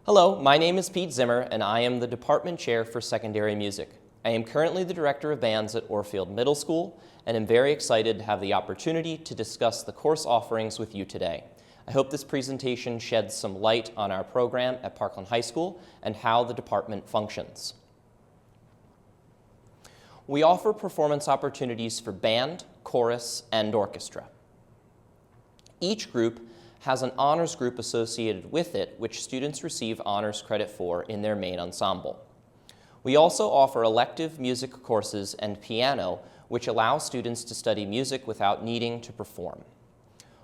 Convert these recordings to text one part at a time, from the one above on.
Hello, my name is Pete Zimmer, and I am the Department Chair for Secondary Music. I am currently the Director of Bands at Orfield Middle School, and am very excited to have the opportunity to discuss the course offerings with you today. I hope this presentation sheds some light on our program at Parkland High School and how the department functions. We offer performance opportunities for band, chorus, and orchestra. Each group has an honors group associated with it, which students receive honors credit for in their main ensemble. We also offer elective music courses and piano, which allow students to study music without needing to perform.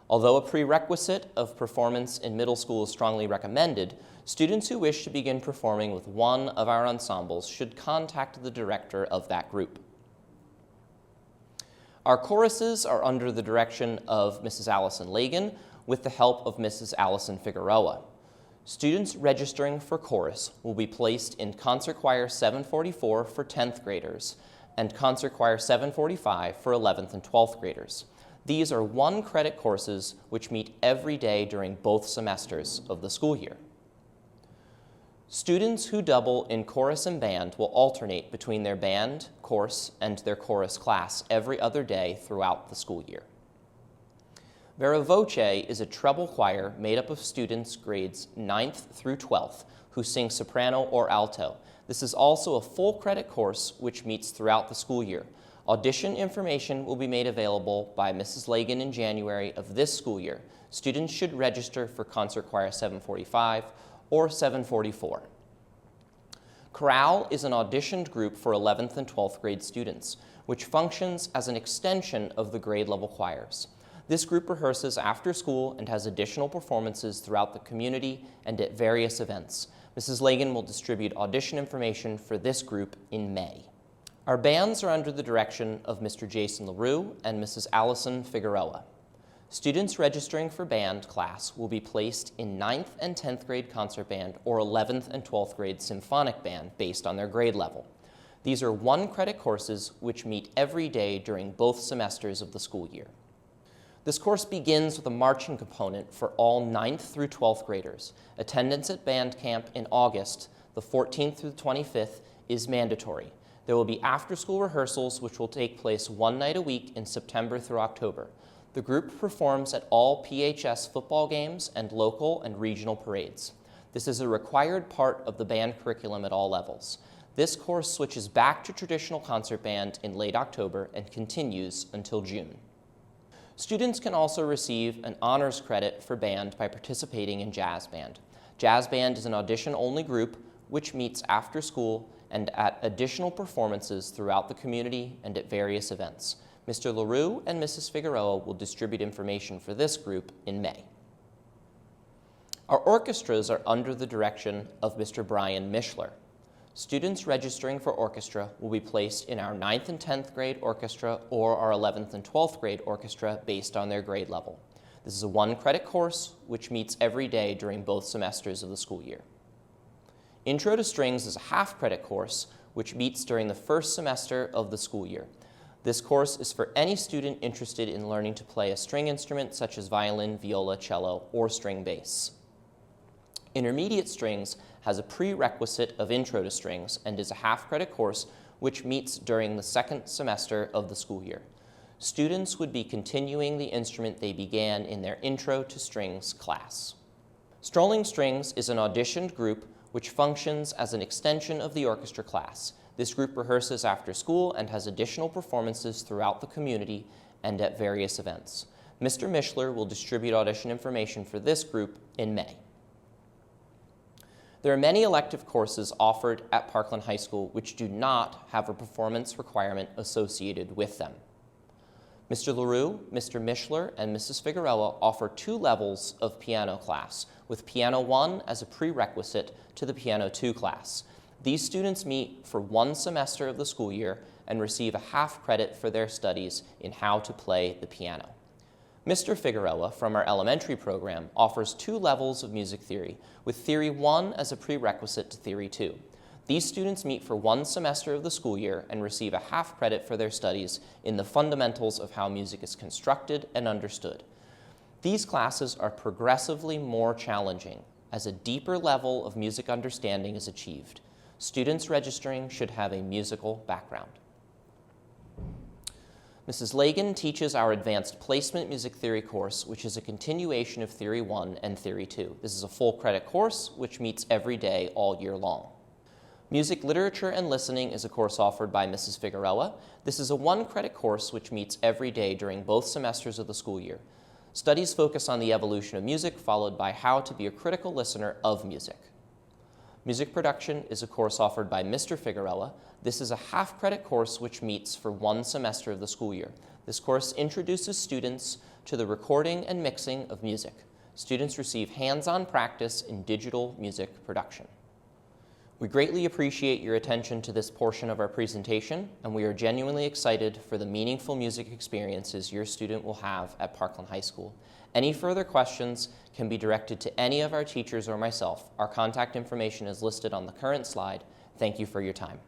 Although a prerequisite of performance in middle school is strongly recommended, students who wish to begin performing with one of our ensembles should contact the director of that group. Our choruses are under the direction of Mrs. Allison Lagan, with the help of Mrs. Allison Figueroa. Students registering for chorus will be placed in Concert Choir 744 for 10th graders and Concert Choir 745 for 11th and 12th graders. These are one-credit courses which meet every day during both semesters of the school year. Students who double in chorus and band will alternate between their band course and their chorus class every other day throughout the school year. Vera Voce is a treble choir made up of students grades 9th through 12th who sing soprano or alto. This is also a full credit course which meets throughout the school year. Audition information will be made available by Mrs. Lagan in January of this school year. Students should register for Concert Choir 745 or 744. Chorale is an auditioned group for 11th and 12th grade students, which functions as an extension of the grade level choirs. This group rehearses after school and has additional performances throughout the community and at various events. Mrs. Lagan will distribute audition information for this group in May. Our bands are under the direction of Mr. Jason LaRue and Mrs. Allison Figueroa. Students registering for band class will be placed in 9th and 10th grade concert band or 11th and 12th grade symphonic band based on their grade level. These are one-credit courses which meet every day during both semesters of the school year. This course begins with a marching component for all 9th through 12th graders. Attendance at band camp in August, the 14th through the 25th, is mandatory. There will be after-school rehearsals which will take place one night a week in September through October. The group performs at all PHS football games and local and regional parades. This is a required part of the band curriculum at all levels. This course switches back to traditional concert band in late October and continues until June. Students can also receive an honors credit for band by participating in jazz band. Jazz band is an audition-only group which meets after school and at additional performances throughout the community and at various events. Mr. LaRue and Mrs. Figueroa will distribute information for this group in May. Our orchestras are under the direction of Mr. Brian Mishler. Students registering for orchestra will be placed in our 9th and 10th grade orchestra or our 11th and 12th grade orchestra based on their grade level. This is a one-credit course which meets every day during both semesters of the school year. Intro to Strings is a half-credit course which meets during the first semester of the school year. This course is for any student interested in learning to play a string instrument such as violin, viola, cello, or string bass. Intermediate Strings has a prerequisite of Intro to Strings and is a half-credit course which meets during the second semester of the school year. Students would be continuing the instrument they began in their Intro to Strings class. Strolling Strings is an auditioned group which functions as an extension of the orchestra class. This group rehearses after school and has additional performances throughout the community and at various events. Mr. Mishler will distribute audition information for this group in May. There are many elective courses offered at Parkland High School which do not have a performance requirement associated with them. Mr. LaRue, Mr. Mishler, and Mrs. Figueroa offer 2 levels of piano class, with Piano 1 as a prerequisite to the Piano 2 class. These students meet for one semester of the school year and receive a half credit for their studies in how to play the piano. Mr. Figueroa from our elementary program offers 2 levels of music theory, with Theory 1 as a prerequisite to Theory 2. These students meet for one semester of the school year and receive a half credit for their studies in the fundamentals of how music is constructed and understood. These classes are progressively more challenging as a deeper level of music understanding is achieved. Students registering should have a musical background. Mrs. Lagan teaches our Advanced Placement Music Theory course, which is a continuation of Theory 1 and Theory 2. This is a full credit course, which meets every day all year long. Music Literature and Listening is a course offered by Mrs. Figueroa. This is a one-credit course which meets every day during both semesters of the school year. Studies focus on the evolution of music, followed by how to be a critical listener of music. Music Production is a course offered by Mr. Figueroa. This is a half-credit course which meets for one semester of the school year. This course introduces students to the recording and mixing of music. Students receive hands-on practice in digital music production. We greatly appreciate your attention to this portion of our presentation, and we are genuinely excited for the meaningful music experiences your student will have at Parkland High School. Any further questions can be directed to any of our teachers or myself. Our contact information is listed on the current slide. Thank you for your time.